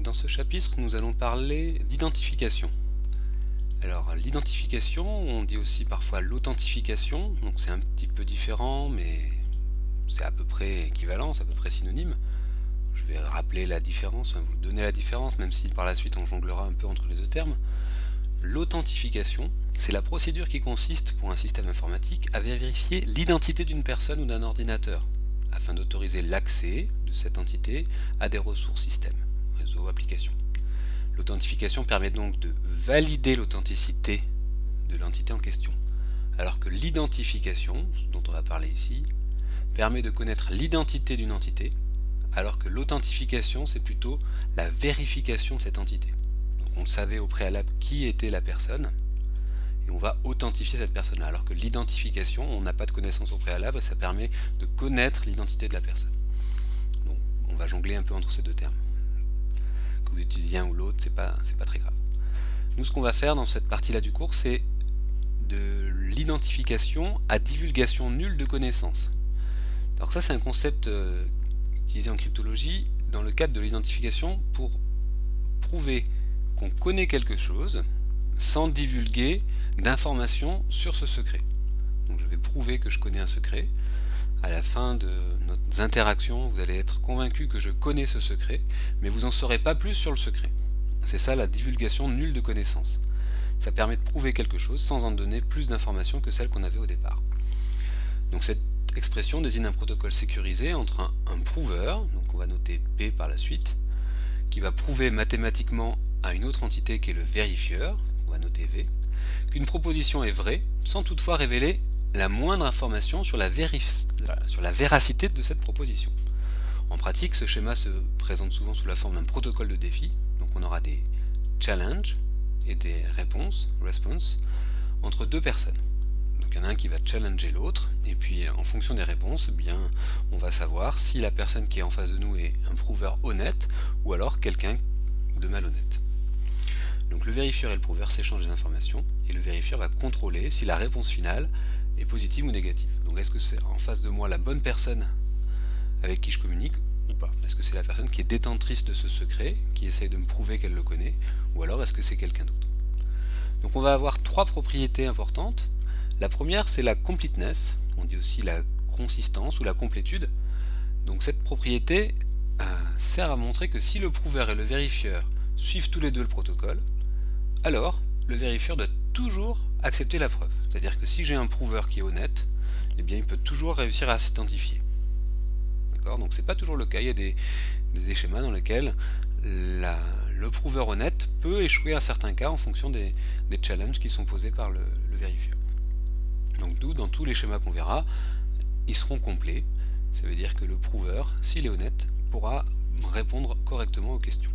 Dans ce chapitre, nous allons parler d'identification. Alors, l'identification, on dit aussi parfois l'authentification, donc c'est un petit peu différent, mais c'est à peu près équivalent, c'est à peu près synonyme. Je vais rappeler la différence, vous donner la différence, même si par la suite on jonglera un peu entre les deux termes. L'authentification, c'est la procédure qui consiste pour un système informatique à vérifier l'identité d'une personne ou d'un ordinateur, afin d'autoriser l'accès de cette entité à des ressources système, réseau, application. L'authentification permet donc de valider l'authenticité de l'entité en question, alors que l'identification, dont on va parler ici, permet de connaître l'identité d'une entité, alors que l'authentification, c'est plutôt la vérification de cette entité. Donc on savait au préalable qui était la personne, et on va authentifier cette personne-là, alors que l'identification, on n'a pas de connaissance au préalable, et ça permet de connaître l'identité de la personne. Donc on va jongler un peu entre ces deux termes. Que vous utilisez un ou l'autre, c'est pas très grave. Nous, ce qu'on va faire dans cette partie-là du cours, c'est de l'identification à divulgation nulle de connaissances. Alors ça, c'est un concept utilisé en cryptologie dans le cadre de l'identification pour prouver qu'on connaît quelque chose sans divulguer d'informations sur ce secret. Donc je vais prouver que je connais un secret. À la fin de nos interactions, vous allez être convaincu que je connais ce secret, mais vous n'en saurez pas plus sur le secret. C'est ça la divulgation nulle de connaissances. Ça permet de prouver quelque chose sans en donner plus d'informations que celles qu'on avait au départ. Donc cette expression désigne un protocole sécurisé entre un prouveur, donc on va noter P par la suite, qui va prouver mathématiquement à une autre entité qui est le vérifieur, on va noter V, qu'une proposition est vraie, sans toutefois révéler la moindre information sur la véracité de cette proposition. En pratique, ce schéma se présente souvent sous la forme d'un protocole de défi, donc on aura des challenges et des réponses, response, entre deux personnes. Donc il y en a un qui va challenger l'autre, et puis en fonction des réponses, eh bien, on va savoir si la personne qui est en face de nous est un prouveur honnête, ou alors quelqu'un de malhonnête. Donc le vérifieur et le prouveur s'échangent des informations, et le vérifieur va contrôler si la réponse finale est positive ou négative. Donc est-ce que c'est en face de moi la bonne personne avec qui je communique ou pas? Est-ce que c'est la personne qui est détentrice de ce secret, qui essaye de me prouver qu'elle le connaît, ou alors est-ce que c'est quelqu'un d'autre? Donc on va avoir trois propriétés importantes. La première, c'est la completeness, on dit aussi la consistance ou la complétude. Donc cette propriété sert à montrer que si le prouveur et le vérifieur suivent tous les deux le protocole, alors le vérifieur doit toujours accepter la preuve. C'est-à-dire que si j'ai un prouveur qui est honnête, eh bien il peut toujours réussir à s'identifier. D'accord? Donc c'est pas toujours le cas, il y a des schémas dans lesquels le prouveur honnête peut échouer à certains cas en fonction des challenges qui sont posés par le vérifieur. Donc d'où, dans tous les schémas qu'on verra, ils seront complets. Ça veut dire que le prouveur, s'il est honnête, pourra répondre correctement aux questions.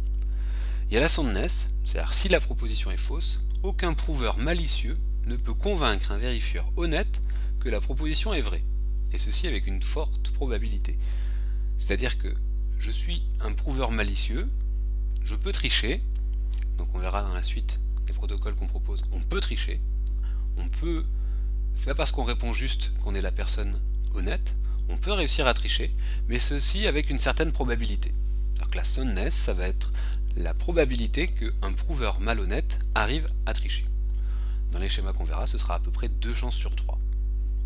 Il y a la soundness, c'est-à-dire si la proposition est fausse, aucun prouveur malicieux ne peut convaincre un vérifieur honnête que la proposition est vraie, et ceci avec une forte probabilité. C'est-à-dire que je suis un prouveur malicieux, je peux tricher, donc on verra dans la suite des protocoles qu'on propose, on peut tricher, c'est pas parce qu'on répond juste qu'on est la personne honnête, on peut réussir à tricher, mais ceci avec une certaine probabilité. C'est-à-dire que la soundness, ça va être la probabilité qu'un prouveur malhonnête arrive à tricher. Dans les schémas qu'on verra, ce sera à peu près 2 chances sur 3.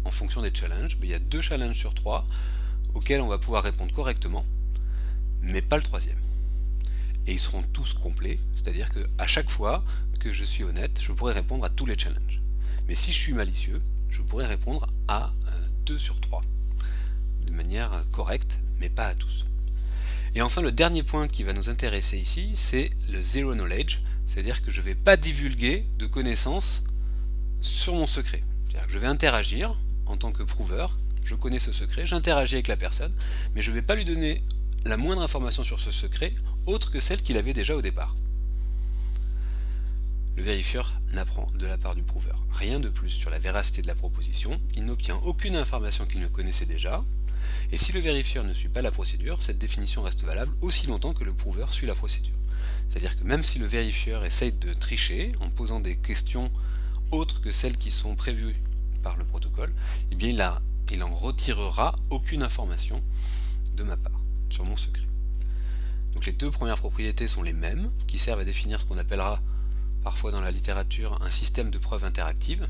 En fonction des challenges, il y a 2 challenges sur 3 auxquels on va pouvoir répondre correctement, mais pas le troisième. Et ils seront tous complets, c'est-à-dire qu'à chaque fois que je suis honnête, je pourrai répondre à tous les challenges. Mais si je suis malicieux, je pourrai répondre à 2 sur 3, de manière correcte, mais pas à tous. Et enfin, le dernier point qui va nous intéresser ici, c'est le zero knowledge, c'est-à-dire que je ne vais pas divulguer de connaissances sur mon secret. C'est-à-dire que je vais interagir en tant que prouveur, je connais ce secret, j'interagis avec la personne, mais je ne vais pas lui donner la moindre information sur ce secret, autre que celle qu'il avait déjà au départ. Le vérifieur n'apprend de la part du prouveur rien de plus sur la véracité de la proposition, il n'obtient aucune information qu'il ne connaissait déjà, et si le vérifieur ne suit pas la procédure, cette définition reste valable aussi longtemps que le prouveur suit la procédure. C'est-à-dire que même si le vérifieur essaye de tricher en posant des questions autres que celles qui sont prévues par le protocole, eh bien il en retirera aucune information de ma part sur mon secret. Donc les deux premières propriétés sont les mêmes, qui servent à définir ce qu'on appellera parfois dans la littérature un système de preuve interactive,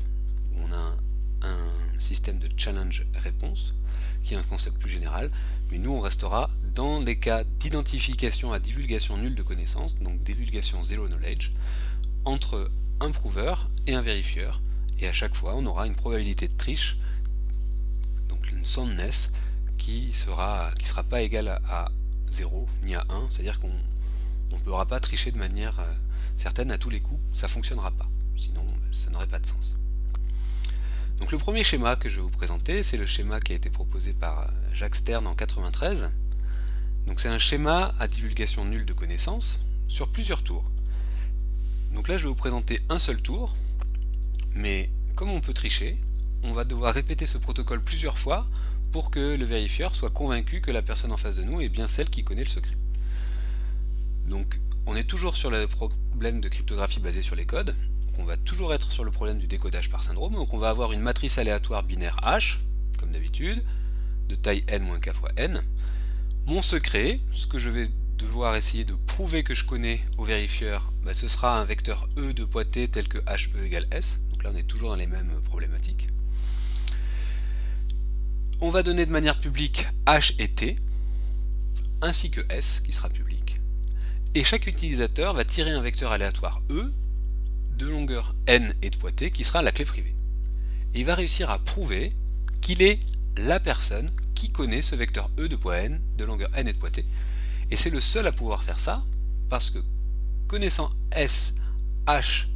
où on a un système de challenge-réponse, qui est un concept plus général, mais nous on restera dans les cas d'identification à divulgation nulle de connaissances, donc divulgation zero knowledge, entre un prouveur et un vérifieur, et à chaque fois on aura une probabilité de triche, donc une soundness, qui sera pas égale à 0 ni à 1, c'est-à-dire qu'on ne pourra pas tricher de manière certaine à tous les coups, ça ne fonctionnera pas, sinon ça n'aurait pas de sens. Donc le premier schéma que je vais vous présenter, c'est le schéma qui a été proposé par Jacques Stern en 1993. Donc c'est un schéma à divulgation nulle de connaissances sur plusieurs tours. Donc là je vais vous présenter un seul tour, mais comme on peut tricher, on va devoir répéter ce protocole plusieurs fois pour que le vérifieur soit convaincu que la personne en face de nous est bien celle qui connaît le secret. Donc on est toujours sur le problème de cryptographie basé sur les codes, donc on va toujours être sur le problème du décodage par syndrome, donc on va avoir une matrice aléatoire binaire H, comme d'habitude, de taille n moins k fois n. Mon secret, ce que je vais devoir essayer de prouver que je connais au vérifieur, ce sera un vecteur E de poids t tel que HE égale S, donc là on est toujours dans les mêmes problématiques. On va donner de manière publique H et T, ainsi que S, qui sera public. Et chaque utilisateur va tirer un vecteur aléatoire E, de longueur n et de poids t, qui sera la clé privée. Et il va réussir à prouver qu'il est la personne qui connaît ce vecteur E de poids n, de longueur n et de poids t. Et c'est le seul à pouvoir faire ça, parce que connaissant S, H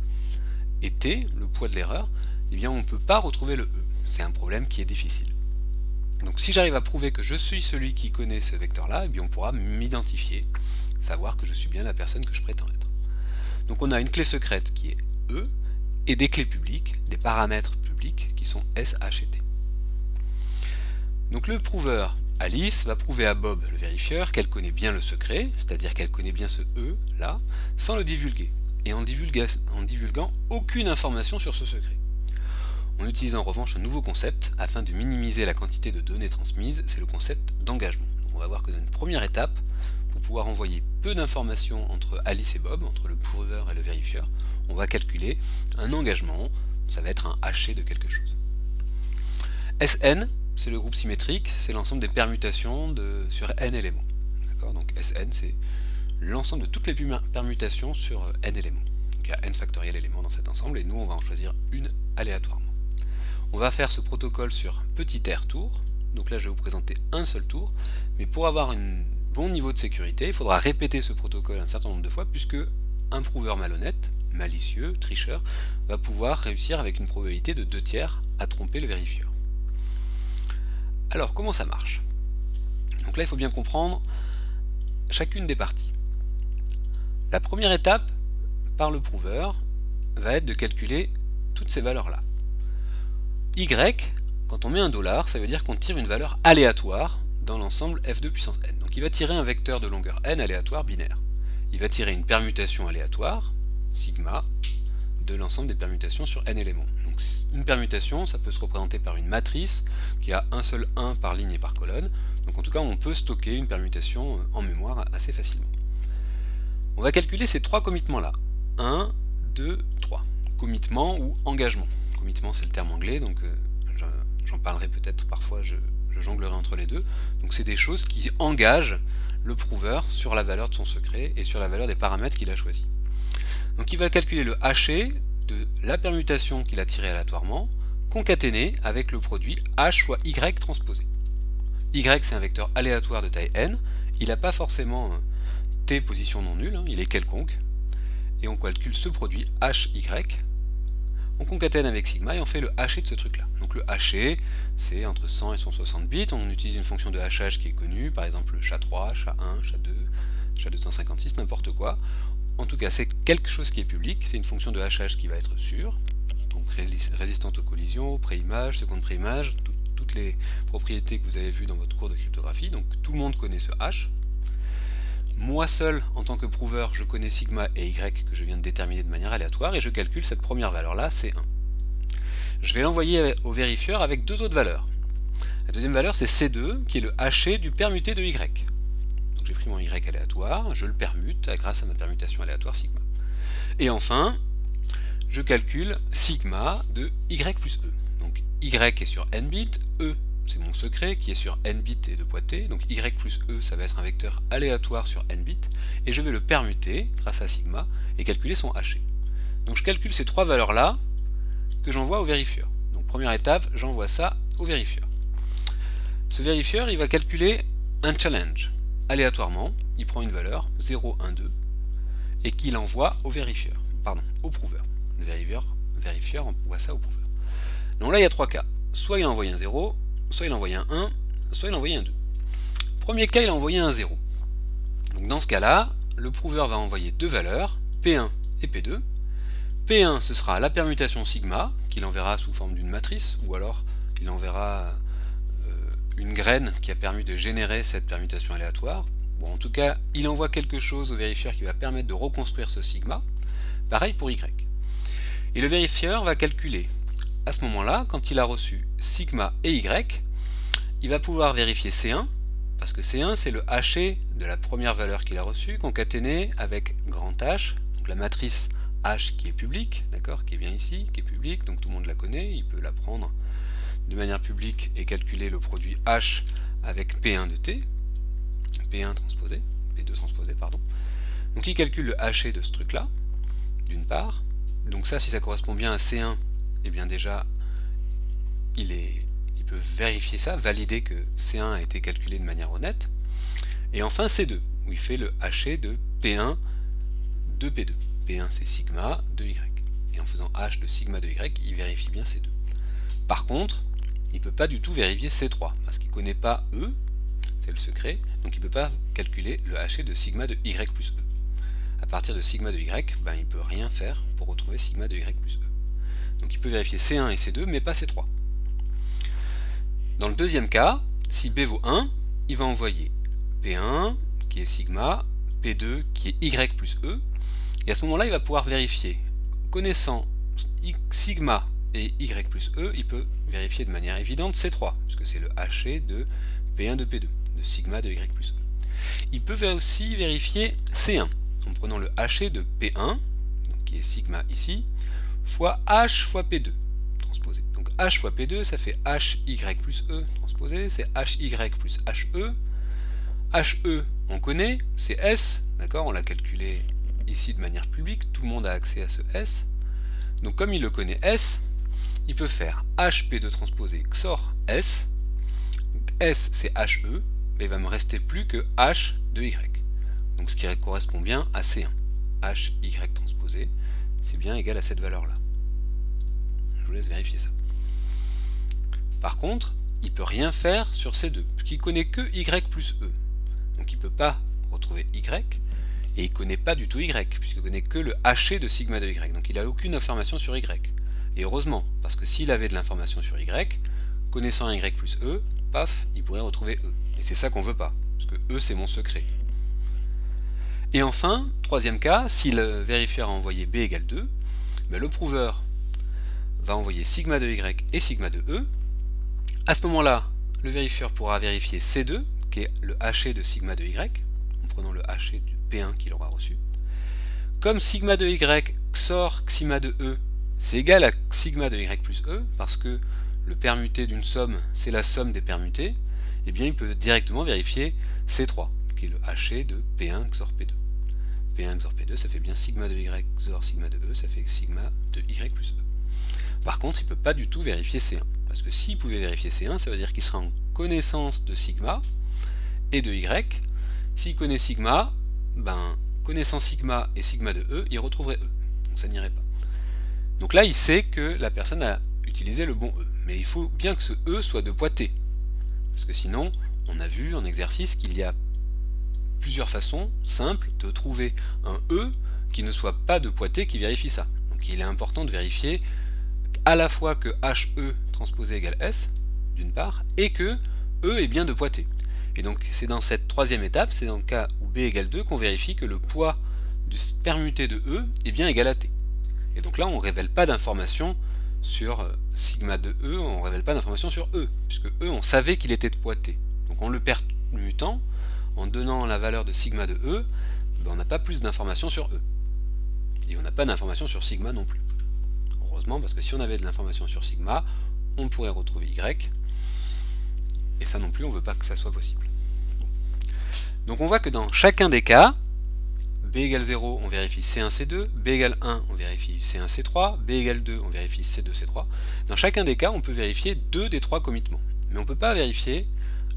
et T, le poids de l'erreur, eh bien on ne peut pas retrouver le E. C'est un problème qui est difficile. Donc si j'arrive à prouver que je suis celui qui connaît ce vecteur-là, eh bien on pourra m'identifier, savoir que je suis bien la personne que je prétends être. Donc on a une clé secrète qui est E, et des clés publiques, des paramètres publics qui sont S, H et T. Donc le prouveur, Alice, va prouver à Bob, le vérifieur, qu'elle connaît bien le secret, c'est-à-dire qu'elle connaît bien ce E, là, sans le divulguer, et en divulguant aucune information sur ce secret. On utilise en revanche un nouveau concept afin de minimiser la quantité de données transmises, c'est le concept d'engagement. On va voir que dans une première étape, pour pouvoir envoyer peu d'informations entre Alice et Bob, entre le prouveur et le vérifieur, on va calculer un engagement, ça va être un haché de quelque chose. Sn, c'est le groupe symétrique, c'est l'ensemble des permutations sur n éléments. Donc Sn, c'est l'ensemble de toutes les permutations sur n éléments. Donc il y a n factoriel éléments dans cet ensemble, et nous on va en choisir une aléatoirement. On va faire ce protocole sur petit r tour, donc là je vais vous présenter un seul tour, mais pour avoir un bon niveau de sécurité, il faudra répéter ce protocole un certain nombre de fois, puisque un prouveur malhonnête, malicieux, tricheur, va pouvoir réussir avec une probabilité de 2/3 à tromper le vérifieur. Alors comment ça marche? Donc là il faut bien comprendre chacune des parties. La première étape, par le prouveur, va être de calculer toutes ces valeurs-là. Y, quand on met un $, ça veut dire qu'on tire une valeur aléatoire dans l'ensemble f2 puissance n. Donc il va tirer un vecteur de longueur n aléatoire binaire. Il va tirer une permutation aléatoire, sigma, de l'ensemble des permutations sur n éléments. Donc une permutation, ça peut se représenter par une matrice qui a un seul 1 par ligne et par colonne. Donc en tout cas, on peut stocker une permutation en mémoire assez facilement. On va calculer ces trois committements-là. 1, 2, 3. Commitment ou engagement. Commitment, c'est le terme anglais, donc j'en parlerai peut-être parfois, je jonglerai entre les deux. Donc c'est des choses qui engagent le prouveur sur la valeur de son secret et sur la valeur des paramètres qu'il a choisis. Donc il va calculer le haché de la permutation qu'il a tirée aléatoirement, concaténé avec le produit h fois y transposé. Y, c'est un vecteur aléatoire de taille n, il n'a pas forcément t position non nulle, il est quelconque, et on calcule ce produit hy, on concatène avec sigma et on fait le haché de ce truc-là. Donc le haché, c'est entre 100 et 160 bits, on utilise une fonction de hachage qui est connue, par exemple SHA-3, SHA-1, SHA-2, SHA-256, n'importe quoi. En tout cas, c'est quelque chose qui est public, c'est une fonction de hachage qui va être sûre, donc résistante aux collisions, préimage, seconde préimage, toutes les propriétés que vous avez vues dans votre cours de cryptographie, donc tout le monde connaît ce hash. Moi seul, en tant que prouveur, je connais sigma et y que je viens de déterminer de manière aléatoire et je calcule cette première valeur-là, C1. Je vais l'envoyer au vérifieur avec deux autres valeurs. La deuxième valeur, c'est C2, qui est le haché du permuté de y. Donc j'ai pris mon y aléatoire, je le permute grâce à ma permutation aléatoire sigma. Et enfin, je calcule sigma de y plus e. Donc y est sur n bits, e c'est mon secret qui est sur n bits et de Poitet, donc y plus e ça va être un vecteur aléatoire sur n bits, et je vais le permuter grâce à sigma et calculer son haché. Donc je calcule ces trois valeurs là que j'envoie au vérifieur. Donc première étape, j'envoie ça au vérifieur. Ce vérifieur il va calculer un challenge aléatoirement, il prend une valeur 0, 1, 2 et qu'il envoie au vérifieur, pardon, au prouveur. Le vérifieur envoie ça au prouveur. Donc là il y a trois cas, soit il a envoyé un 0, soit il a envoyé un 1, soit il a envoyé un 2. Premier cas, il a envoyé un 0. Donc dans ce cas-là, le prouveur va envoyer deux valeurs, P1 et P2. P1, ce sera la permutation sigma, qu'il enverra sous forme d'une matrice, ou alors il enverra une graine qui a permis de générer cette permutation aléatoire. Bon, en tout cas, il envoie quelque chose au vérifieur qui va permettre de reconstruire ce sigma. Pareil pour Y. Et le vérifieur va calculer à ce moment-là, quand il a reçu sigma et y, il va pouvoir vérifier C1, parce que C1 c'est le haché de la première valeur qu'il a reçue, concaténé avec grand H, donc la matrice H qui est publique, d'accord, qui est bien ici, qui est publique, donc tout le monde la connaît, il peut la prendre de manière publique et calculer le produit H avec P1 de T, P1 transposé, P2 transposé, pardon. Donc il calcule le haché de ce truc-là, d'une part, donc ça si ça correspond bien à C1, et bien déjà, il peut vérifier ça, valider que C1 a été calculé de manière honnête. Et enfin C2, où il fait le haché de P1 de P2. P1 c'est sigma de Y. Et en faisant H de sigma de Y, il vérifie bien C2. Par contre, il ne peut pas du tout vérifier C3, parce qu'il ne connaît pas E, c'est le secret, donc il ne peut pas calculer le haché de sigma de Y plus E. À partir de sigma de Y, ben, il ne peut rien faire pour retrouver sigma de Y plus E. Donc il peut vérifier C1 et C2, mais pas C3. Dans le deuxième cas, si B vaut 1, il va envoyer P1, qui est sigma, P2, qui est Y plus E, et à ce moment-là, il va pouvoir vérifier. Connaissant sigma et Y plus E, il peut vérifier de manière évidente C3, puisque c'est le haché de P1 de P2, de sigma de Y plus E. Il peut aussi vérifier C1, en prenant le haché de P1, donc qui est sigma ici, fois H fois P2 transposé. Donc H fois P2 ça fait HY plus E transposé, c'est HY plus HE. HE on connaît, c'est S, d'accord, on l'a calculé ici de manière publique, tout le monde a accès à ce S. Donc comme il le connaît S, il peut faire HP2 transposé XOR S. S c'est HE, mais il va me rester plus que H de Y. Donc ce qui correspond bien à C1. HY transposé, c'est bien égal à cette valeur-là. Je vous laisse vérifier ça. Par contre, il ne peut rien faire sur C2, puisqu'il ne connaît que Y plus E. Donc il ne peut pas retrouver Y, et il ne connaît pas du tout Y, puisqu'il ne connaît que le haché de sigma de Y. Donc il n'a aucune information sur Y. Et heureusement, parce que s'il avait de l'information sur Y, connaissant Y plus E, paf, il pourrait retrouver E. Et c'est ça qu'on ne veut pas, parce que E c'est mon secret. Et enfin, troisième cas, si le vérifieur a envoyé B égale 2, ben le prouveur va envoyer sigma de Y et sigma de E. À ce moment-là, le vérifieur pourra vérifier C2, qui est le haché de sigma de Y, en prenant le haché du P1 qu'il aura reçu. Comme sigma de Y XOR sigma de E, c'est égal à sigma de Y plus E, parce que le permuté d'une somme, c'est la somme des permutés, et bien il peut directement vérifier C3, qui est le haché de P1 XOR P2. P1 XOR P2, ça fait bien sigma de Y XOR sigma de E, ça fait sigma de Y plus E. Par contre, il ne peut pas du tout vérifier C1, parce que s'il pouvait vérifier C1, ça veut dire qu'il serait en connaissance de sigma et de Y. S'il connaît sigma, ben, connaissant sigma et sigma de E, il retrouverait E. Donc ça n'irait pas. Donc là, il sait que la personne a utilisé le bon E. Mais il faut bien que ce E soit de Poitet. Parce que sinon, on a vu en exercice qu'il y a plusieurs façons simples de trouver un E qui ne soit pas de Poitet qui vérifie ça. Donc il est important de vérifier à la fois que HE transposé égale S, d'une part, et que E est bien de Poitet. Et donc c'est dans cette troisième étape, c'est dans le cas où B égale 2 qu'on vérifie que le poids du permuté de E est bien égal à T. Et donc là on ne révèle pas d'informations sur sigma de E, on ne révèle pas d'informations sur E, puisque E on savait qu'il était de Poitet. Donc en le permutant, en donnant la valeur de sigma de E, on n'a pas plus d'informations sur E. Et on n'a pas d'informations sur sigma non plus. Heureusement, parce que si on avait de l'information sur sigma, on pourrait retrouver Y, et ça non plus, on ne veut pas que ça soit possible. Donc on voit que dans chacun des cas, B égale 0, on vérifie C1, C2, B égale 1, on vérifie C1, C3, B égale 2, on vérifie C2, C3. Dans chacun des cas, on peut vérifier 2 des 3 commitments, mais on ne peut pas vérifier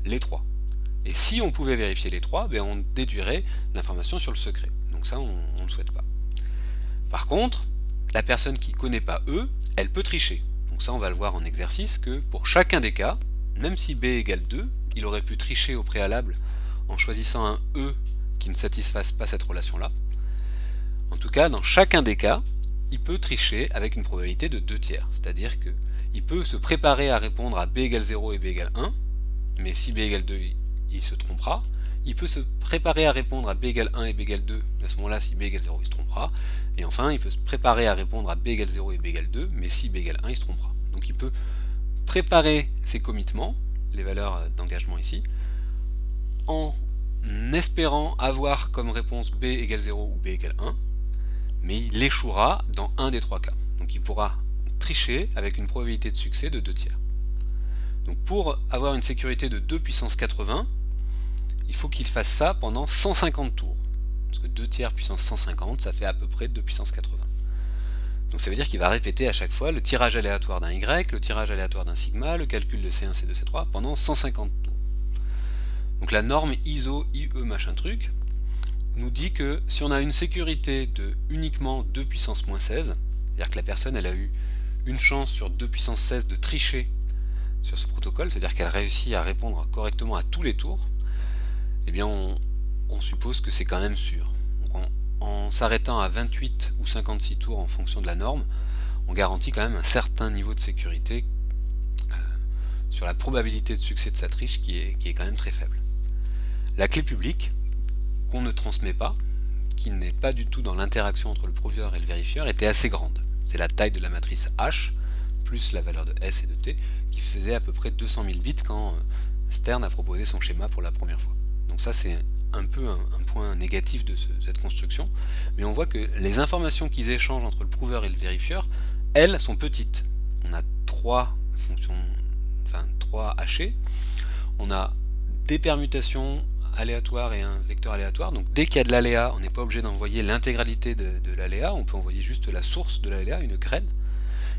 les 3. Et si on pouvait vérifier les 3, ben on déduirait l'information sur le secret. Donc ça, on ne le souhaite pas. Par contre, la personne qui ne connaît pas E, elle peut tricher. Donc ça, on va le voir en exercice, que pour chacun des cas, même si B égale 2, il aurait pu tricher au préalable en choisissant un E qui ne satisfasse pas cette relation-là. En tout cas, dans chacun des cas, il peut tricher avec une probabilité de 2 tiers. C'est-à-dire qu'il peut se préparer à répondre à B égale 0 et B égale 1, mais si B égale 2, il se trompera. Il peut se préparer à répondre à B égale 1 et B égale 2, à ce moment-là, si B égale 0, il se trompera. Et enfin, il peut se préparer à répondre à B égale 0 et B égale 2, mais si B égale 1, il se trompera. Donc il peut préparer ses commitments, les valeurs d'engagement ici, en espérant avoir comme réponse B égale 0 ou B égale 1, mais il échouera dans un des 3 cas. Donc il pourra tricher avec une probabilité de succès de 2 tiers. Donc pour avoir une sécurité de 2 puissance 80, il faut qu'il fasse ça pendant 150 tours. Parce que 2 tiers puissance 150, ça fait à peu près 2 puissance 80. Donc ça veut dire qu'il va répéter à chaque fois le tirage aléatoire d'un Y, le tirage aléatoire d'un sigma, le calcul de C1, C2, C3 pendant 150 tours. Donc la norme ISO IE machin truc nous dit que si on a une sécurité de uniquement 2 puissance moins 16, c'est-à-dire que la personne elle a eu une chance sur 2 puissance 16 de tricher sur ce protocole, c'est-à-dire qu'elle réussit à répondre correctement à tous les tours, eh bien on suppose que c'est quand même sûr. Donc en s'arrêtant à 28 ou 56 tours en fonction de la norme, on garantit quand même un certain niveau de sécurité sur la probabilité de succès de sa triche qui est quand même très faible. La clé publique, qu'on ne transmet pas, qui n'est pas du tout dans l'interaction entre le prouveur et le vérifieur, était assez grande. C'est la taille de la matrice H, plus la valeur de S et de T, qui faisait à peu près 200 000 bits quand Stern a proposé son schéma pour la première fois. Donc ça c'est un peu un point négatif de cette construction, mais on voit que les informations qu'ils échangent entre le prouveur et le vérifieur, elles sont petites. On a 3 fonctions, enfin 3 hachés, on a des permutations aléatoires et un vecteur aléatoire, donc dès qu'il y a de l'aléa, on n'est pas obligé d'envoyer l'intégralité de l'aléa, on peut envoyer juste la source de l'aléa, une graine,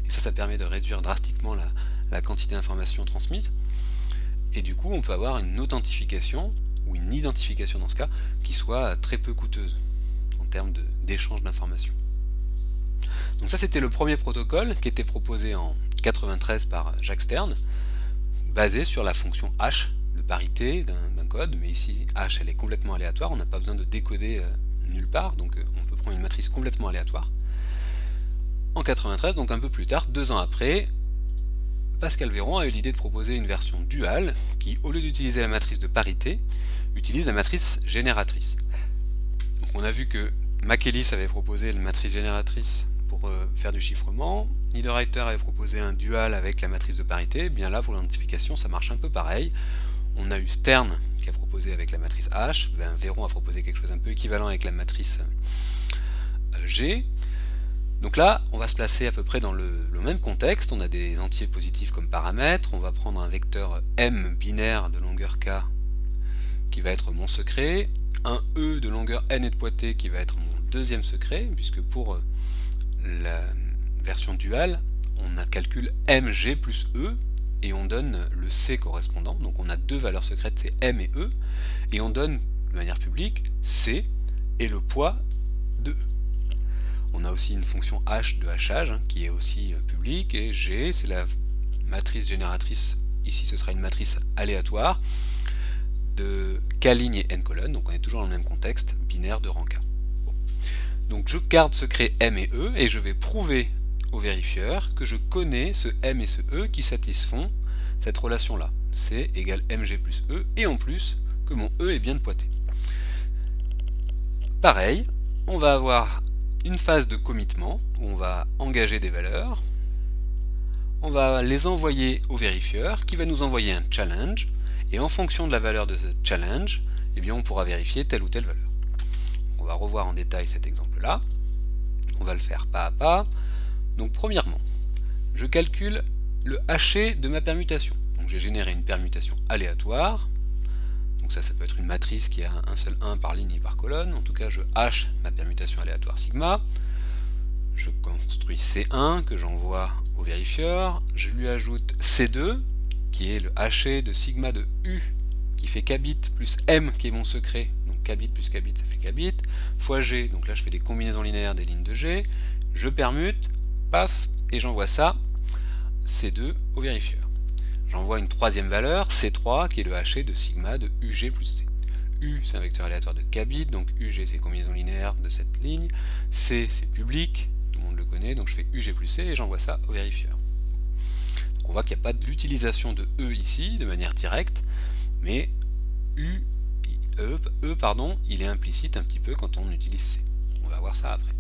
et ça permet de réduire drastiquement la quantité d'informations transmises, et du coup on peut avoir une authentification, ou une identification dans ce cas, qui soit très peu coûteuse, en termes d'échange d'informations. Donc ça c'était le premier protocole, qui était proposé en 93 par Jacques Stern, basé sur la fonction H, de parité d'un code, mais ici H elle est complètement aléatoire, on n'a pas besoin de décoder nulle part, donc on peut prendre une matrice complètement aléatoire. En 93, donc un peu plus tard, 2 ans après, Pascal Véron a eu l'idée de proposer une version duale qui, au lieu d'utiliser la matrice de parité, utilise la matrice génératrice. Donc on a vu que Michaelis avait proposé une matrice génératrice pour faire du chiffrement, Niederreiter avait proposé un dual avec la matrice de parité, bien là pour l'identification ça marche un peu pareil. On a eu Stern qui a proposé avec la matrice H, Véron a proposé quelque chose un peu équivalent avec la matrice G. Donc là, on va se placer à peu près dans le même contexte, on a des entiers positifs comme paramètres, on va prendre un vecteur M binaire de longueur K qui va être mon secret, un E de longueur N et de Poitet qui va être mon deuxième secret, puisque pour la version duale, on a calcule MG plus E, et on donne le C correspondant, donc on a 2 valeurs secrètes, c'est M et E, et on donne de manière publique C et le poids de E. On a aussi une fonction H de hachage qui est aussi publique, et G c'est la matrice génératrice, ici ce sera une matrice aléatoire de K ligne et N colonnes, donc on est toujours dans le même contexte, binaire de rang K. Bon. Donc je garde secret M et E, et je vais prouver au vérifieur que je connais ce M et ce E qui satisfont cette relation-là. C égale MG plus E, et en plus que mon E est bien de Poitet. Pareil, on va avoir une phase de commitment où on va engager des valeurs, on va les envoyer au vérifieur qui va nous envoyer un challenge, et en fonction de la valeur de ce challenge, eh bien on pourra vérifier telle ou telle valeur. On va revoir en détail cet exemple-là. On va le faire pas à pas. Donc premièrement, je calcule le haché de ma permutation. Donc j'ai généré une permutation aléatoire. Donc ça peut être une matrice qui a un seul 1 par ligne et par colonne. En tout cas, je hache ma permutation aléatoire sigma. Je construis C1 que j'envoie au vérifieur. Je lui ajoute C2 qui est le haché de sigma de U qui fait kbit plus M qui est mon secret. Donc kbit plus kbit ça fait kbit fois G. Donc là je fais des combinaisons linéaires des lignes de G. Je permute, paf, et j'envoie ça C2 au vérifieur. J'envoie une troisième valeur, C3, qui est le haché de sigma de UG plus C. U, c'est un vecteur aléatoire de kbit, donc UG, c'est combinaison linéaire de cette ligne. C, c'est public, tout le monde le connaît, donc je fais UG plus C et j'envoie ça au vérifieur. Donc on voit qu'il n'y a pas de l'utilisation de E ici, de manière directe, mais il est implicite un petit peu quand on utilise C. On va voir ça après.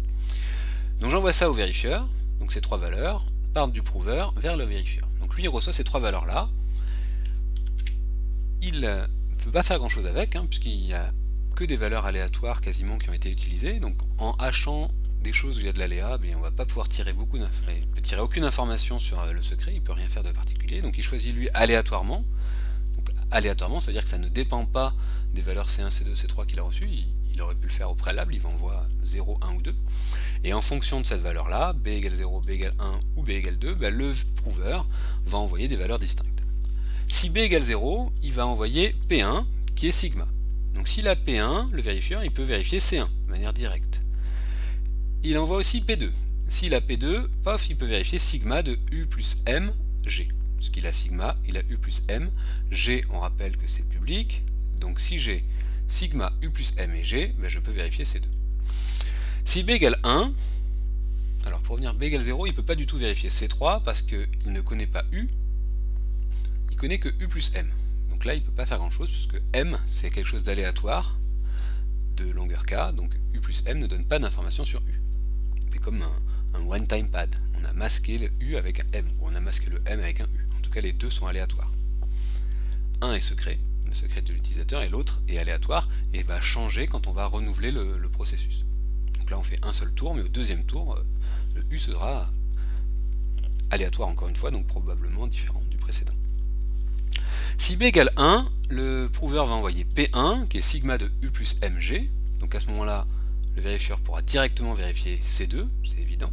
Donc j'envoie ça au vérifieur, donc ces trois valeurs partent du prouveur vers le vérifieur. Donc lui il reçoit ces trois valeurs là, il ne peut pas faire grand chose avec, puisqu'il n'y a que des valeurs aléatoires quasiment qui ont été utilisées, donc en hachant des choses où il y a de l'aléa, on ne va pas pouvoir tirer beaucoup d'informations, il ne peut tirer aucune information sur le secret, il ne peut rien faire de particulier, donc il choisit lui aléatoirement. Donc aléatoirement ça veut dire que ça ne dépend pas des valeurs C1, C2, C3 qu'il a reçues, il aurait pu le faire au préalable, il va envoyer 0, 1 ou 2. Et en fonction de cette valeur-là, b égale 0, b égale 1 ou b égale 2, le prouveur va envoyer des valeurs distinctes. Si b égale 0, il va envoyer P1 qui est sigma. Donc s'il a P1, le vérifieur il peut vérifier C1 de manière directe. Il envoie aussi P2. S'il a P2, paf, il peut vérifier sigma de U plus M, G. Puisqu'il a sigma, il a U plus M. G, on rappelle que c'est public. Donc si j'ai sigma, U plus M et G, je peux vérifier ces deux. Si b égale 1, alors pour revenir b égale 0, il ne peut pas du tout vérifier C3 parce qu'il ne connaît pas U, il connaît que U plus M. Donc là il ne peut pas faire grand chose puisque M c'est quelque chose d'aléatoire de longueur K, donc U plus M ne donne pas d'informations sur U. C'est comme un one-time pad, on a masqué le U avec un M, ou on a masqué le M avec un U. En tout cas les deux sont aléatoires. Un est secret, le secret de l'utilisateur, et l'autre est aléatoire et va changer quand on va renouveler le processus. Donc là on fait un seul tour, mais au deuxième tour, le U sera aléatoire encore une fois, donc probablement différent du précédent. Si b égale 1, le prouveur va envoyer P1, qui est sigma de U plus MG, donc à ce moment-là, le vérifieur pourra directement vérifier C2, c'est évident,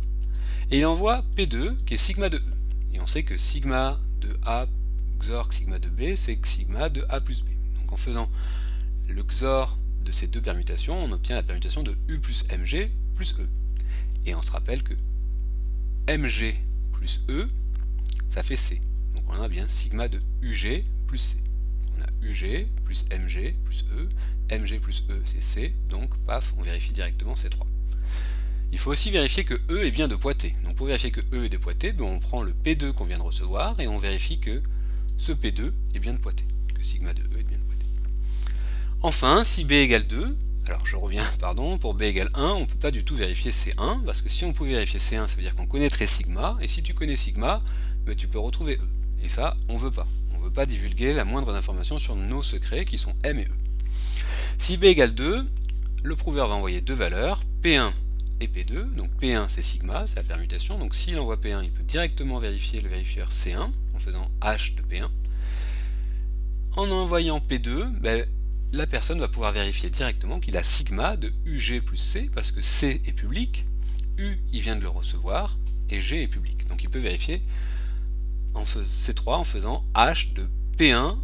et il envoie P2, qui est sigma de E. Et on sait que sigma de A XOR sigma de B, c'est sigma de A plus B. Donc en faisant le XOR de ces deux permutations, on obtient la permutation de U plus MG plus E. Et on se rappelle que MG plus E, ça fait C. Donc on a bien sigma de UG plus C. On a UG plus MG plus E, MG plus E c'est C, donc paf, on vérifie directement ces trois. Il faut aussi vérifier que E est bien de Poité. Donc pour vérifier que E est de Poité, on prend le P2 qu'on vient de recevoir et on vérifie que ce P2 est bien de Poité, que sigma de E est bien de Poité. Enfin, si b égale 2, alors je reviens, pour b égale 1, on ne peut pas du tout vérifier C1, parce que si on pouvait vérifier C1, ça veut dire qu'on connaîtrait sigma, et si tu connais sigma, tu peux retrouver E. Et ça, on ne veut pas. On ne veut pas divulguer la moindre information sur nos secrets, qui sont M et E. Si b égale 2, le prouveur va envoyer deux valeurs, P1 et P2, donc P1 c'est sigma, c'est la permutation, donc s'il envoie P1, il peut directement vérifier le vérifieur C1, en faisant H de P1. En envoyant P2, la personne va pouvoir vérifier directement qu'il a sigma de UG plus C, parce que C est public, U il vient de le recevoir, et G est public. Donc il peut vérifier C3 en faisant H de P1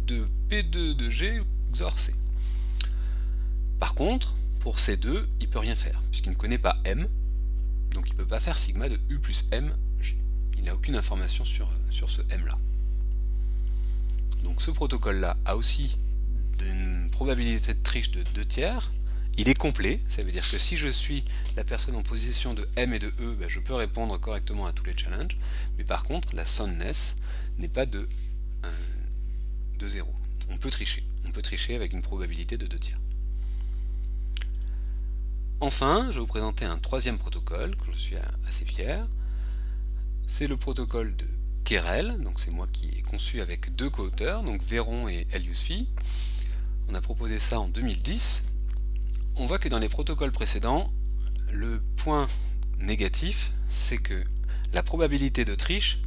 de P2 de G XOR C. Par contre, pour C2, il ne peut rien faire, puisqu'il ne connaît pas M, donc il ne peut pas faire sigma de U plus M G. Il n'a aucune information sur ce M là. Donc ce protocole-là a aussi une probabilité de triche de 2 tiers. Il est complet, ça veut dire que si je suis la personne en position de M et de E, je peux répondre correctement à tous les challenges, mais par contre la soundness n'est pas de 0. On peut tricher avec une probabilité de 2 tiers. Enfin, je vais vous présenter un troisième protocole, que je suis assez fier. C'est le protocole de Querelle, donc c'est moi qui ai conçu avec deux co-auteurs, donc Véron et Elius Phi. On a proposé ça en 2010. On voit que dans les protocoles précédents, le point négatif, c'est que la probabilité de triche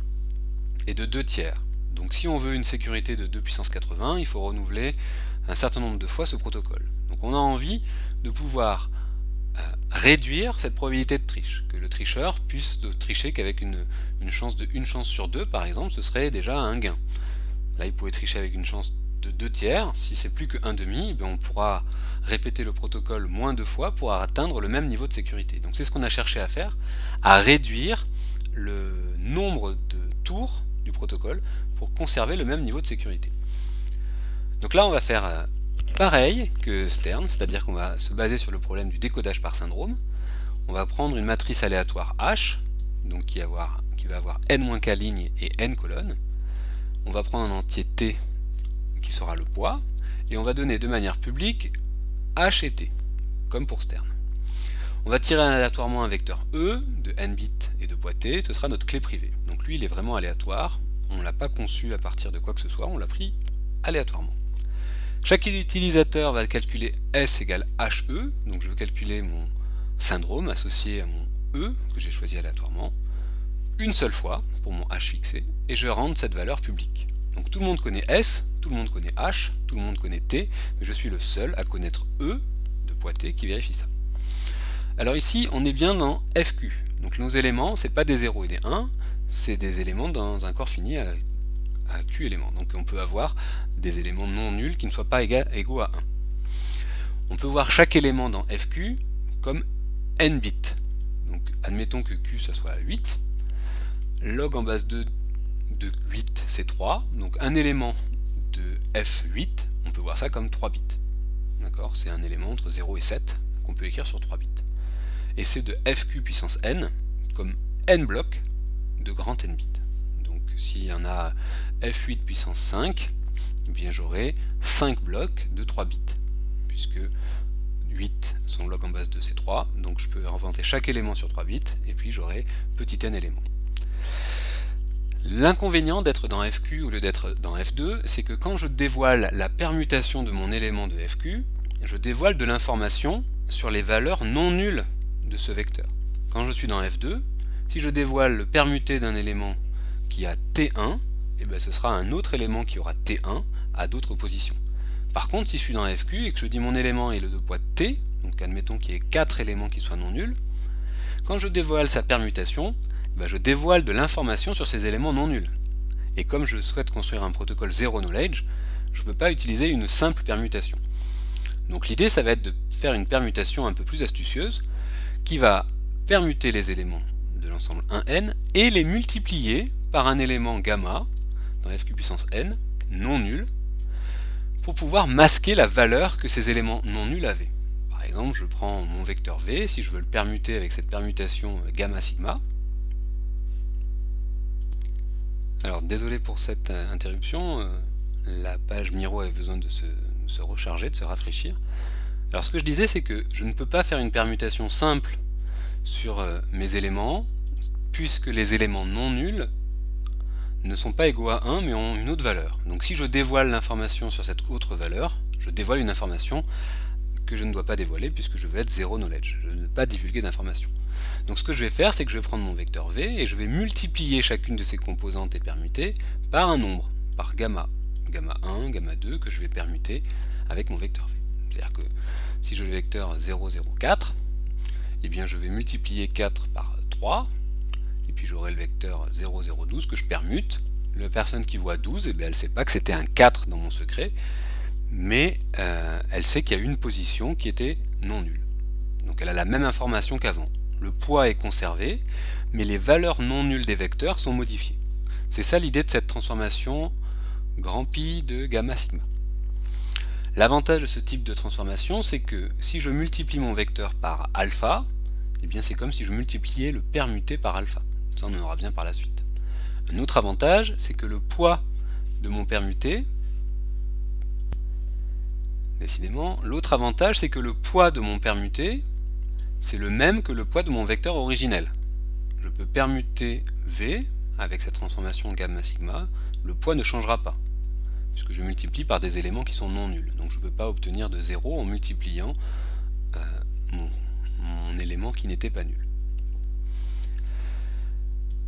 est de 2 tiers. Donc si on veut une sécurité de 2 puissance 80, il faut renouveler un certain nombre de fois ce protocole. Donc on a envie de pouvoir réduire cette probabilité de triche, que le tricheur puisse tricher qu'avec une chance de 1 chance sur 2 par exemple, ce serait déjà un gain. Là il pourrait tricher avec une chance de 2 tiers, si c'est plus que 1,5, on pourra répéter le protocole moins de fois pour atteindre le même niveau de sécurité. Donc c'est ce qu'on a cherché à faire, à réduire le nombre de tours du protocole pour conserver le même niveau de sécurité. Donc là on va faire pareil que Stern, c'est-à-dire qu'on va se baser sur le problème du décodage par syndrome. On va prendre une matrice aléatoire H, donc qui va avoir n-k lignes et n colonnes. On va prendre un entier T qui sera le poids, et on va donner de manière publique H et T, comme pour Stern. On va tirer aléatoirement un vecteur E de n bits et de poids T, ce sera notre clé privée. Donc lui il est vraiment aléatoire, on ne l'a pas conçu à partir de quoi que ce soit, on l'a pris aléatoirement. Chaque utilisateur va calculer S égale HE, donc je veux calculer mon syndrome associé à mon E, que j'ai choisi aléatoirement, une seule fois pour mon H fixé, et je rende cette valeur publique. Donc tout le monde connaît S, tout le monde connaît H, tout le monde connaît T, mais je suis le seul à connaître E de poids T qui vérifie ça. Alors ici, on est bien dans FQ, donc nos éléments, c'est pas des 0 et des 1, c'est des éléments dans un corps fini à Q éléments. Donc on peut avoir des éléments non nuls qui ne soient pas égaux à 1. On peut voir chaque élément dans FQ comme n bits. Donc admettons que Q ça soit 8. Log en base 2 de 8 c'est 3. Donc un élément de F8, on peut voir ça comme 3 bits. D'accord, c'est un élément entre 0 et 7 qu'on peut écrire sur 3 bits. Et c'est de FQ puissance n comme n blocs de grand n bits. Donc s'il y en a F8 puissance 5, eh bien j'aurai 5 blocs de 3 bits, puisque 8 son log en base de c'est 3, donc je peux inventer chaque élément sur 3 bits, et puis j'aurai petit n éléments. L'inconvénient d'être dans FQ au lieu d'être dans F2, c'est que quand je dévoile la permutation de mon élément de FQ, je dévoile de l'information sur les valeurs non nulles de ce vecteur. Quand je suis dans F2, si je dévoile le permuté d'un élément qui a T1, et bien ce sera un autre élément qui aura T1 à d'autres positions. Par contre, si je suis dans FQ et que je dis mon élément est le de poids T, donc admettons qu'il y ait 4 éléments qui soient non nuls, quand je dévoile sa permutation, je dévoile de l'information sur ces éléments non nuls. Et comme je souhaite construire un protocole zero knowledge, je ne peux pas utiliser une simple permutation. Donc l'idée, ça va être de faire une permutation un peu plus astucieuse, qui va permuter les éléments de l'ensemble 1n et les multiplier par un élément gamma dans FQ puissance n non nul pour pouvoir masquer la valeur que ces éléments non nuls avaient. Par exemple, je prends mon vecteur v, si je veux le permuter avec cette permutation gamma sigma. Alors désolé pour cette interruption, la page Miro avait besoin de se recharger, de se rafraîchir. Alors ce que je disais, c'est que je ne peux pas faire une permutation simple sur mes éléments, puisque les éléments non nuls ne sont pas égaux à 1, mais ont une autre valeur. Donc si je dévoile l'information sur cette autre valeur, je dévoile une information que je ne dois pas dévoiler, puisque je veux être zero knowledge, je ne veux pas divulguer d'informations. Donc ce que je vais faire, c'est que je vais prendre mon vecteur v, et je vais multiplier chacune de ces composantes et permutées par un nombre, par gamma, gamma 1, gamma 2, que je vais permuter avec mon vecteur v. C'est-à-dire que si je le vecteur 0, 0, 4, eh bien je vais multiplier 4 par 3, et puis j'aurai le vecteur 0, 0, 12 que je permute. La personne qui voit 12, eh bien, elle ne sait pas que c'était un 4 dans mon secret, mais elle sait qu'il y a une position qui était non nulle. Donc elle a la même information qu'avant. Le poids est conservé, mais les valeurs non nulles des vecteurs sont modifiées. C'est ça l'idée de cette transformation grand pi de gamma sigma. L'avantage de ce type de transformation, c'est que si je multiplie mon vecteur par alpha, eh bien c'est comme si je multipliais le permuté par alpha. Ça, on en aura bien par la suite. Un autre avantage, c'est que le poids de mon permuté, décidément, l'autre avantage, c'est que le poids de mon permuté, c'est le même que le poids de mon vecteur originel. Je peux permuter V avec cette transformation gamma sigma, le poids ne changera pas, puisque je multiplie par des éléments qui sont non nuls. Donc je ne peux pas obtenir de 0 en multipliant mon élément qui n'était pas nul.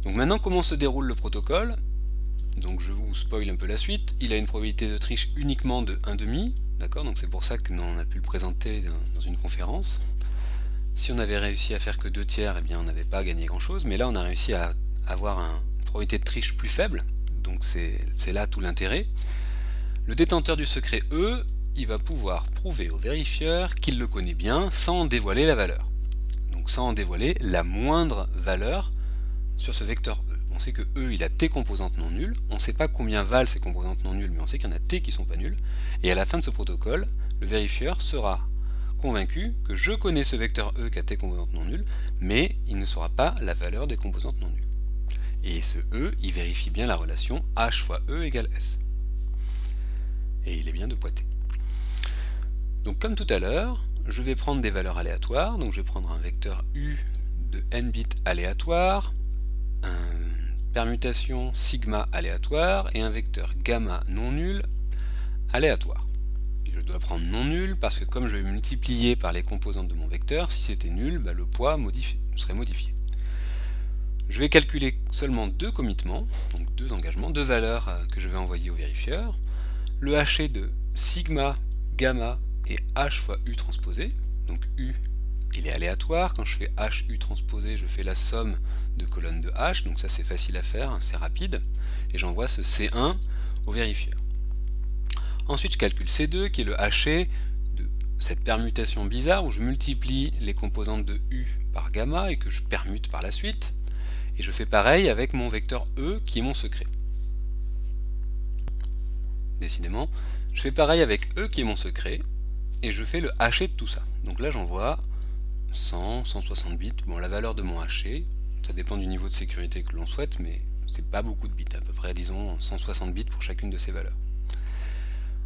Donc maintenant, comment se déroule le protocole? Donc je vous spoil un peu la suite. Il a une probabilité de triche uniquement de 1,5, d'accord? Donc c'est pour ça qu'on a pu le présenter dans une conférence. Si on avait réussi à faire que 2 tiers, eh bien on n'avait pas gagné grand chose, mais là on a réussi à avoir une probabilité de triche plus faible, donc c'est là tout l'intérêt. Le détenteur du secret E, il va pouvoir prouver au vérifieur qu'il le connaît bien sans en dévoiler la valeur. Donc sans en dévoiler la moindre valeur sur ce vecteur E. On sait que E, il a T composantes non nulles, on ne sait pas combien valent ces composantes non nulles, mais on sait qu'il y en a T qui ne sont pas nulles, et à la fin de ce protocole, le vérifieur sera convaincu que je connais ce vecteur E qui a T composantes non nulles, mais il ne saura pas la valeur des composantes non nulles. Et ce E, il vérifie bien la relation H fois E égale S. Et il est bien de Poitet. Donc comme tout à l'heure, je vais prendre des valeurs aléatoires, donc je vais prendre un vecteur U de n bits aléatoire, une permutation sigma aléatoire et un vecteur gamma non nul aléatoire. Je dois prendre non nul parce que comme je vais multiplier par les composantes de mon vecteur, si c'était nul, le poids serait modifié. Je vais calculer seulement 2 commitments, donc 2 engagements, 2 valeurs que je vais envoyer au vérifieur. Le haché de sigma, gamma et h fois u transposé. Donc u, il est aléatoire. Quand je fais h u transposé, je fais la somme de colonnes de h. Donc ça c'est facile à faire, c'est rapide. Et j'envoie ce C1 au vérifieur. Ensuite, je calcule C2, qui est le haché de cette permutation bizarre où je multiplie les composantes de U par gamma et que je permute par la suite. Et je fais pareil avec mon vecteur E, qui est mon secret. Décidément, je fais pareil avec E, qui est mon secret, et je fais le haché de tout ça. Donc là, j'envoie 100, 160 bits. Bon, la valeur de mon haché, ça dépend du niveau de sécurité que l'on souhaite, mais c'est pas beaucoup de bits, à peu près, disons, 160 bits pour chacune de ces valeurs.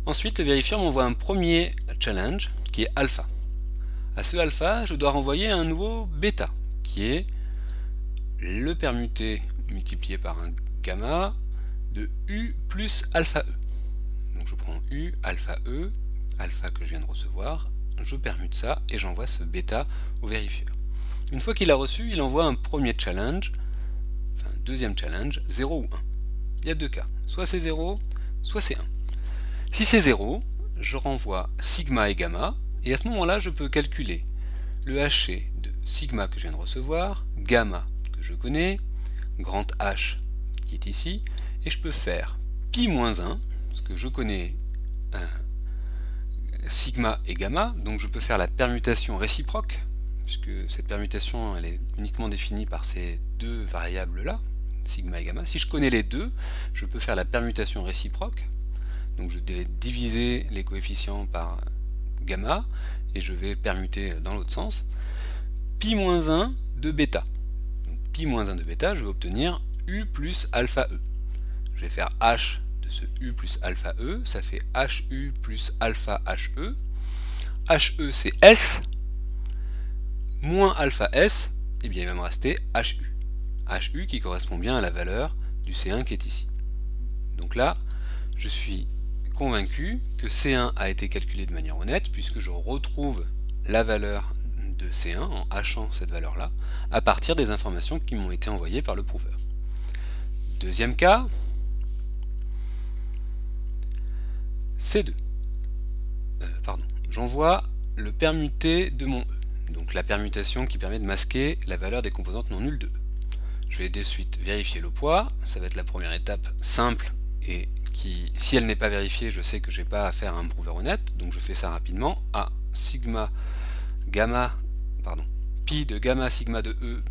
Ensuite, le vérifieur m'envoie un premier challenge qui est alpha. À ce alpha, je dois renvoyer un nouveau bêta, qui est le permuté multiplié par un gamma de U plus alpha E. Donc je prends U, alpha E, alpha que je viens de recevoir, je permute ça et j'envoie ce bêta au vérifieur. Une fois qu'il a reçu, il envoie un premier challenge, enfin un deuxième challenge, 0 ou 1. Il y a deux cas, soit c'est 0, soit c'est 1. Si c'est 0, je renvoie sigma et gamma, et à ce moment-là, je peux calculer le haché de sigma que je viens de recevoir, gamma que je connais, grand H qui est ici, et je peux faire pi moins 1, parce que je connais sigma et gamma, donc je peux faire la permutation réciproque, puisque cette permutation elle est uniquement définie par ces deux variables-là, sigma et gamma. Si je connais les deux, je peux faire la permutation réciproque. Donc je vais diviser les coefficients par gamma, et je vais permuter dans l'autre sens. Pi moins 1 de bêta. Donc pi moins 1 de bêta, je vais obtenir U plus alpha E. Je vais faire H de ce U plus alpha E, ça fait HU plus alpha HE. HE c'est S, moins alpha S, et bien il va me rester HU. HU qui correspond bien à la valeur du C1 qui est ici. Donc là, je suis convaincu que C1 a été calculé de manière honnête puisque je retrouve la valeur de C1 en hachant cette valeur-là à partir des informations qui m'ont été envoyées par le prouveur. Deuxième cas, C2. J'envoie le permuté de mon E, donc la permutation qui permet de masquer la valeur des composantes non nulles de E. Je vais de suite vérifier le poids, ça va être la première étape simple et qui, si elle n'est pas vérifiée, je sais que je n'ai pas à faire un prouveur honnête, donc je fais ça rapidement. Pi de gamma sigma de E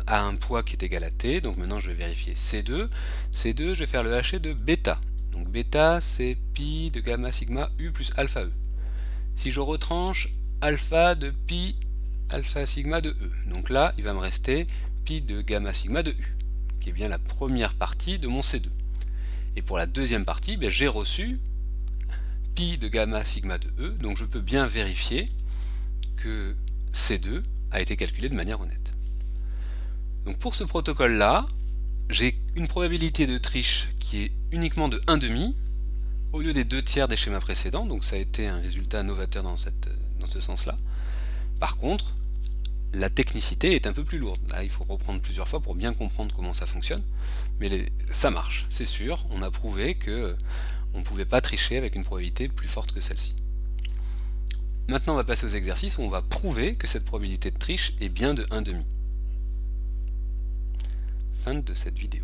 a un poids qui est égal à T, donc maintenant je vais vérifier C2. C2, je vais faire le haché de bêta. Donc bêta, c'est pi de gamma sigma U plus alpha E. Si je retranche alpha de pi alpha sigma de E, donc là, il va me rester pi de gamma sigma de U, qui est bien la première partie de mon C2. Et pour la deuxième partie, j'ai reçu pi de gamma sigma de E, donc je peux bien vérifier que C2 a été calculé de manière honnête. Donc pour ce protocole-là, j'ai une probabilité de triche qui est uniquement de 1,5 au lieu des 2/3 des schémas précédents, donc ça a été un résultat novateur dans ce sens-là. Par contre, la technicité est un peu plus lourde. Là, il faut reprendre plusieurs fois pour bien comprendre comment ça fonctionne. Mais ça marche, c'est sûr. On a prouvé que on ne pouvait pas tricher avec une probabilité plus forte que celle-ci. Maintenant, on va passer aux exercices où on va prouver que cette probabilité de triche est bien de 1/2. Fin de cette vidéo.